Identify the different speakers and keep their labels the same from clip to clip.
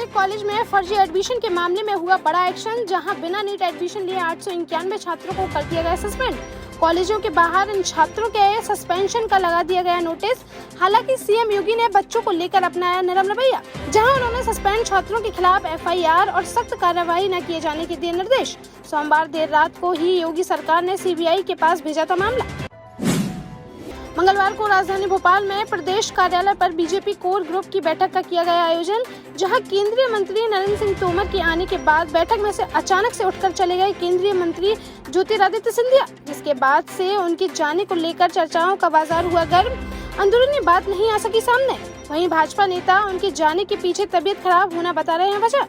Speaker 1: एक कॉलेज में फर्जी एडमिशन के मामले में हुआ बड़ा एक्शन, जहां बिना नीट एडमिशन लिए 891 छात्रों को कर दिया गया सस्पेंड। कॉलेजों के बाहर इन छात्रों के सस्पेंशन का लगा दिया गया नोटिस। हालांकि सीएम योगी ने बच्चों को लेकर अपनाया नरम रवैया, जहां उन्होंने सस्पेंड छात्रों के खिलाफ एफआईआर और सख्त कार्रवाई न किए जाने के दिए निर्देश। सोमवार देर रात को ही योगी सरकार ने सीबीआई के पास भेजा था मामला। मंगलवार को राजधानी भोपाल में प्रदेश कार्यालय पर बीजेपी कोर ग्रुप की बैठक का किया गया आयोजन, जहां केंद्रीय मंत्री नरेंद्र सिंह तोमर के आने के बाद बैठक में से अचानक से उठकर चले गए केंद्रीय मंत्री ज्योतिरादित्य सिंधिया, जिसके बाद से उनके जाने को लेकर चर्चाओं का बाजार हुआ गर्म। अंदरूनी बात नहीं आ सकी सामने। वहीं भाजपा नेता उनके जाने के पीछे तबीयत खराब होना बता रहे हैं वजह।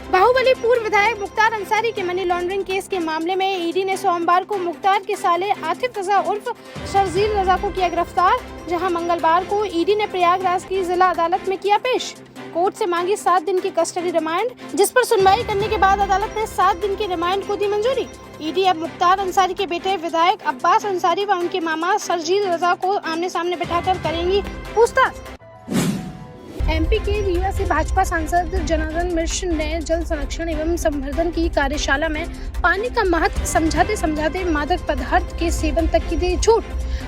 Speaker 1: बाहुबली पूर्व विधायक मुख्तार अंसारी के मनी लॉन्ड्रिंग केस के मामले में ईडी ने सोमवार को मुख्तार के साले आतिफ रजा उर्फ शर्जील रजा को किया गिरफ्तार, जहां मंगलवार को ईडी ने प्रयागराज की जिला अदालत में किया पेश। कोर्ट से मांगी 7 दिन की कस्टडी रिमांड, जिस पर सुनवाई करने के बाद अदालत ने 7 दिन के रिमांड को दी मंजूरी। ईडी अब मुख्तार अंसारी के बेटे विधायक अब्बास अंसारी व उनके मामा शर्जील रजा को आमने सामने बिठाकर करेंगी पूछताछ। एमपी के रीवा से भाजपा सांसद जनार्दन मिश्र ने जल संरक्षण एवं संवर्धन की कार्यशाला में पानी का महत्व समझाते समझाते मादक पदार्थ के सेवन तक की दी छूट,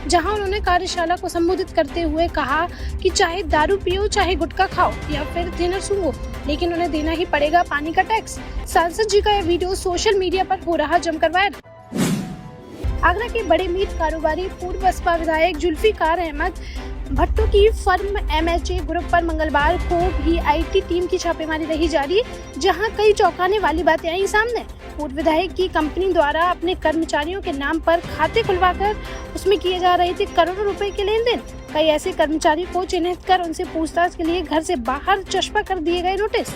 Speaker 1: जहां उन्होंने कार्यशाला को संबोधित करते हुए कहा कि चाहे दारू पियो, चाहे गुटखा खाओ या फिर थिनर सूंघो, लेकिन उन्हें देना ही पड़ेगा पानी का टैक्स। सांसद जी का यह वीडियो सोशल मीडिया पर हो रहा जमकर वायरल। आगरा के बड़े मीट कारोबारी पूर्व बसपा विधायक जुल्फिकार अहमद भट्टो की फर्म एमएचए ग्रुप पर मंगलवार को भी आईटी टीम की छापेमारी रही जारी, जहां कई चौंकाने वाली बातें आई सामने। पूर्व विधायक की कंपनी द्वारा अपने कर्मचारियों के नाम पर खाते खुलवाकर उसमें किए जा रहे थे करोड़ों रुपए के लेन देन। कई ऐसे कर्मचारियों को चिन्हित कर उनसे पूछताछ के लिए घर से बाहर चस्पा कर दिए गए नोटिस।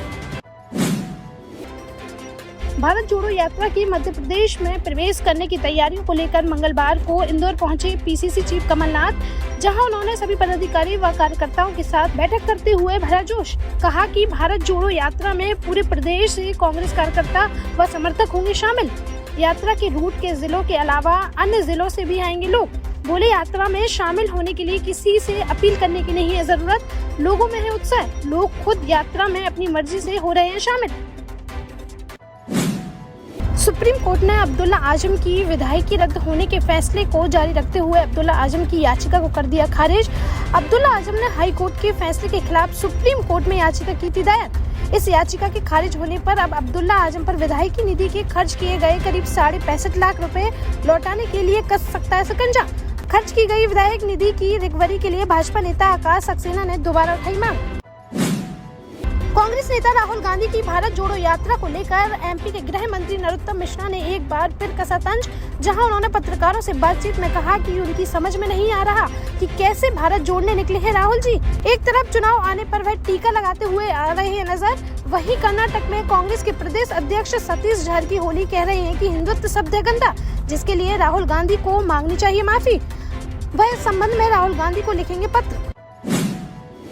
Speaker 1: भारत जोड़ो यात्रा की मध्य प्रदेश में प्रवेश करने की तैयारियों को लेकर मंगलवार को इंदौर पहुंचे पीसीसी चीफ कमलनाथ, जहां उन्होंने सभी पदाधिकारी व कार्यकर्ताओं के साथ बैठक करते हुए भरा जोश। कहा कि भारत जोड़ो यात्रा में पूरे प्रदेश से कांग्रेस कार्यकर्ता व समर्थक होंगे शामिल। यात्रा के रूट के जिलों के अलावा अन्य जिलों से भी आएंगे लोग। बोले, यात्रा में शामिल होने के लिए किसी से अपील करने की नहीं है जरूरत, लोगों में है उत्साह, लोग खुद यात्रा में अपनी मर्जी से हो रहे हैं शामिल। सुप्रीम कोर्ट ने अब्दुल्ला आजम की विधायकी रद्द होने के फैसले को जारी रखते हुए अब्दुल्ला आजम की याचिका को कर दिया खारिज। अब्दुल्ला आजम ने हाई कोर्ट के फैसले के खिलाफ सुप्रीम कोर्ट में याचिका की थी दायर। इस याचिका के खारिज होने पर अब अब्दुल्ला आजम पर विधायकी निधि के खर्च किए गए करीब 65.5 लाख रुपए लौटाने के लिए कस सकता है शिकंजा। खर्च की गई विधायक निधि की रिकवरी के लिए भाजपा नेता आकाश सक्सेना ने दोबारा उठाई मांग। कांग्रेस नेता राहुल गांधी की भारत जोड़ो यात्रा को लेकर एमपी के गृह मंत्री नरोत्तम मिश्रा ने एक बार फिर कसा तंज, जहां उन्होंने पत्रकारों से बातचीत में कहा कि उनकी समझ में नहीं आ रहा कि कैसे भारत जोड़ने निकले हैं राहुल जी। एक तरफ चुनाव आने पर वह टीका लगाते हुए आ रहे हैं नजर, वहीं कर्नाटक में कांग्रेस के प्रदेश अध्यक्ष सतीश जारकिहोली कह रहे हैं कि हिंदुत्व शब्द है गंदा, जिसके लिए राहुल गांधी को मांगनी चाहिए माफी। वह इस संबंध में राहुल गांधी को लिखेंगे पत्र।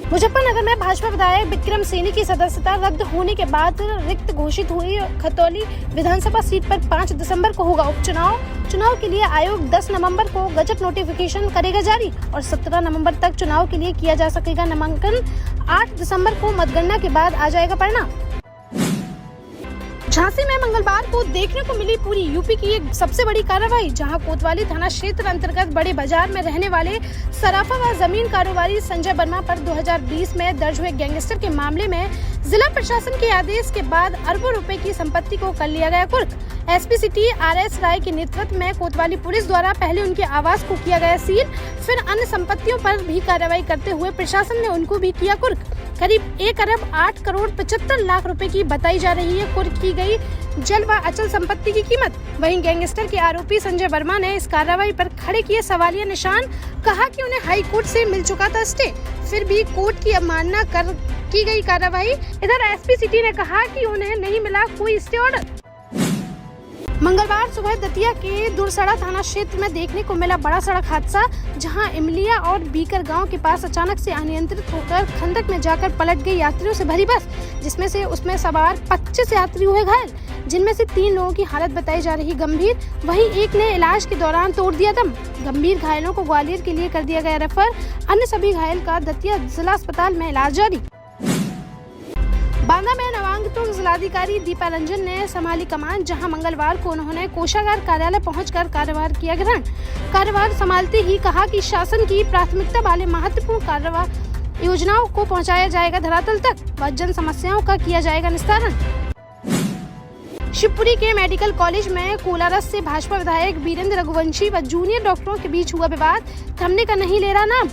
Speaker 1: मुजफ्फरनगर में भाजपा विधायक विक्रम सैनी की सदस्यता रद्द होने के बाद रिक्त घोषित हुई खतौली विधानसभा सीट पर 5 दिसंबर को होगा उपचुनाव। चुनाव के लिए आयोग 10 नवंबर को गजट नोटिफिकेशन करेगा जारी और 17 नवंबर तक चुनाव के लिए किया जा सकेगा नामांकन। 8 दिसंबर को मतगणना के बाद आ जाएगा परिणाम। झांसी में मंगलवार को देखने को मिली पूरी यूपी की एक सबसे बड़ी कार्रवाई, जहां कोतवाली थाना क्षेत्र अंतर्गत बड़े बाजार में रहने वाले सराफा व जमीन कारोबारी संजय वर्मा पर 2020 में दर्ज हुए गैंगस्टर के मामले में जिला प्रशासन के आदेश के बाद अरबों रुपए की संपत्ति को कर लिया गया कुर्क। एसपी सिटी आरएस राय के नेतृत्व में कोतवाली पुलिस द्वारा पहले उनके आवास को किया गया सील, फिर अन्य संपत्तियों पर भी कार्रवाई करते हुए प्रशासन ने उनको भी किया कुर्क। करीब 1 अरब 8 करोड़ 75 लाख रुपए की बताई जा रही है कुर्क की गई जल व अचल संपत्ति की कीमत। वहीं गैंगस्टर के आरोपी संजय वर्मा ने इस कार्रवाई पर खड़े किए सवालिया निशान। कहा कि उन्हें हाई कोर्ट से मिल चुका था स्टे, फिर भी कोर्ट की अवमानना कर की गई कार्रवाई। इधर एसपी सिटी ने कहा कि उन्हें नहीं मिला कोई स्टे ऑर्डर। मंगलवार सुबह दतिया के दुरसड़ा थाना क्षेत्र में देखने को मिला बड़ा सड़क हादसा, जहां इमलिया और बीकर गांव के पास अचानक से अनियंत्रित होकर खंडक में जाकर पलट गई यात्रियों से भरी बस, जिसमें से उसमें सवार 25 यात्री हुए घायल, जिनमें से 3 लोगों की हालत बताई जा रही गंभीर। वहीं एक ने इलाज के दौरान तोड़ दिया दम। गंभीर घायलों को ग्वालियर के लिए कर दिया गया रेफर। अन्य सभी घायल का दतिया जिला अस्पताल में इलाज जारी। जिलाधिकारी दीपा रंजन ने संभाली कमान, जहां मंगलवार को उन्होंने कोषागार कार्यालय पहुंचकर कार्यभार किया ग्रहण। कार्यभार संभालते ही कहा कि शासन की प्राथमिकता वाले महत्वपूर्ण कार्यभार योजनाओं को पहुंचाया जाएगा धरातल तक व जन समस्याओं का किया जाएगा निस्तारण। शिवपुरी के मेडिकल कॉलेज में कोलारस से भाजपा विधायक वीरेंद्र रघुवंशी व जूनियर डॉक्टरों के बीच हुआ विवाद थमने का नहीं ले रहा नाम,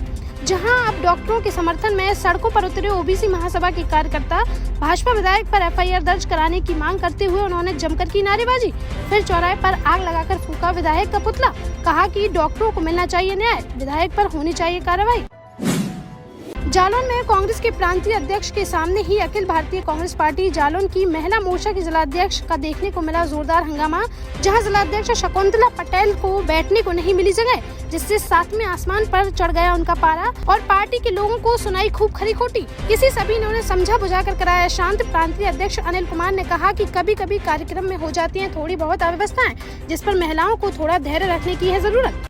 Speaker 1: जहां अब डॉक्टरों के समर्थन में सड़कों पर उतरे ओबीसी महासभा के कार्यकर्ता भाजपा विधायक पर एफआईआर दर्ज कराने की मांग करते हुए उन्होंने जमकर की नारेबाजी। फिर चौराहे पर आग लगाकर फूंका विधायक का पुतला, कहा कि डॉक्टरों को मिलना चाहिए न्याय, विधायक पर होनी चाहिए कार्रवाई। जालौन में कांग्रेस के प्रांतीय अध्यक्ष के सामने ही अखिल भारतीय कांग्रेस पार्टी जालौन की महिला मोर्चा की जिलाध्यक्ष का देखने को मिला जोरदार हंगामा, जहां जिलाध्यक्ष शकुंतला पटेल को बैठने को नहीं मिली जगह, जिससे सातवें आसमान पर चढ़ गया उनका पारा और पार्टी के लोगों को सुनाई खूब खरी खोटी। किसी सभी ने उन्हें समझा बुझाकर कराया शांत। प्रांतीय अध्यक्ष अनिल कुमार ने कहा कि कभी कभी कार्यक्रम में हो जाती है थोड़ी बहुत अव्यवस्थाएं, जिस पर महिलाओं को थोड़ा धैर्य रखने की है जरूरत।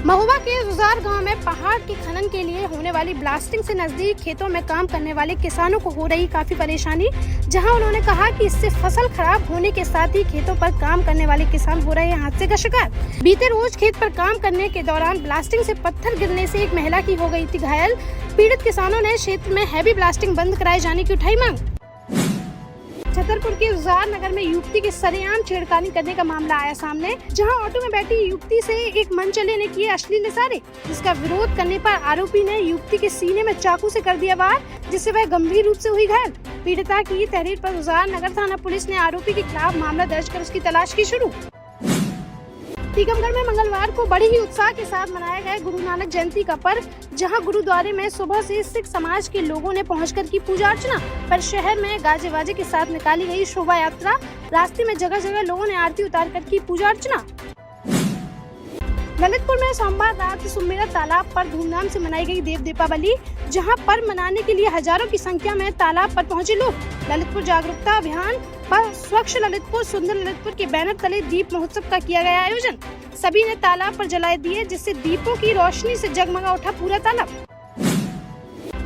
Speaker 1: महुआ के जुजार गांव में पहाड़ के खनन के लिए होने वाली ब्लास्टिंग से नजदीक खेतों में काम करने वाले किसानों को हो रही काफी परेशानी, जहां उन्होंने कहा कि इससे फसल खराब होने के साथ ही खेतों पर काम करने वाले किसान हो रहे हैं हादसे का शिकार। बीते रोज खेत पर काम करने के दौरान ब्लास्टिंग से पत्थर गिरने से एक महिला की हो गई थी घायल। पीड़ित किसानों ने क्षेत्र में हैवी ब्लास्टिंग बंद कराए जाने की उठाई मांग। छतरपुर के जुजार नगर में युवती के सरेआम छेड़खानी करने का मामला आया सामने, जहां ऑटो में बैठी युवती से एक मनचले ने किए अश्लील इशारे, जिसका विरोध करने पर आरोपी ने युवती के सीने में चाकू से कर दिया वार, जिससे वह गंभीर रूप से हुई घायल। पीड़िता की तहरीर पर जुजार नगर थाना पुलिस ने आरोपी के खिलाफ मामला दर्ज कर उसकी तलाश की शुरू। टीकमगढ़ में मंगलवार को बड़ी ही उत्साह के साथ मनाया गया गुरु नानक जयंती का पर्व, जहां गुरुद्वारे में सुबह से सिख समाज के लोगों ने पहुंचकर की पूजा अर्चना। पर शहर में गाजे बाजे के साथ निकाली गई शोभा यात्रा, रास्ते में जगह जगह लोगों ने आरती उतारकर की पूजा अर्चना। ललितपुर में सोमवार रात सुमेरा तालाब पर धूमधाम से मनाई गई देव दीपावली, जहां पर्व मनाने के लिए हजारों की संख्या में तालाब पर पहुंचे लोग। ललितपुर जागरूकता अभियान पर स्वच्छ ललितपुर सुंदर ललितपुर के बैनर तले दीप महोत्सव का किया गया आयोजन। सभी ने तालाब पर जलाए दिए, जिससे दीपों की रोशनी से जगमगा उठा पूरा तालाब।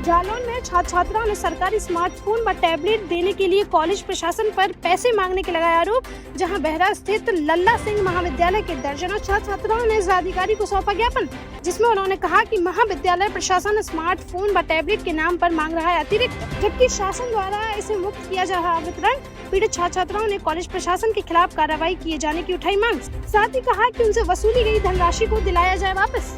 Speaker 1: जालौन में छात्र छात्राओं ने सरकारी स्मार्टफोन व टैबलेट देने के लिए कॉलेज प्रशासन पर पैसे मांगने के लगाया आरोप, जहां बहरा स्थित लल्ला सिंह महाविद्यालय के दर्जनों छात्र छात्राओं ने जिलाधिकारी को सौंपा ज्ञापन, जिसमें उन्होंने कहा कि महाविद्यालय प्रशासन स्मार्टफोन व टैबलेट के नाम पर मांग रहा है अतिरिक्त, जबकि शासन द्वारा इसे मुफ्त किया जा रहा वितरण। पीड़ित छात्र छात्राओं ने कॉलेज प्रशासन के खिलाफ कार्रवाई किए जाने की उठाई मांग, साथ ही कहा कि उनसे वसूली गई धनराशि को दिलाया जाए वापस।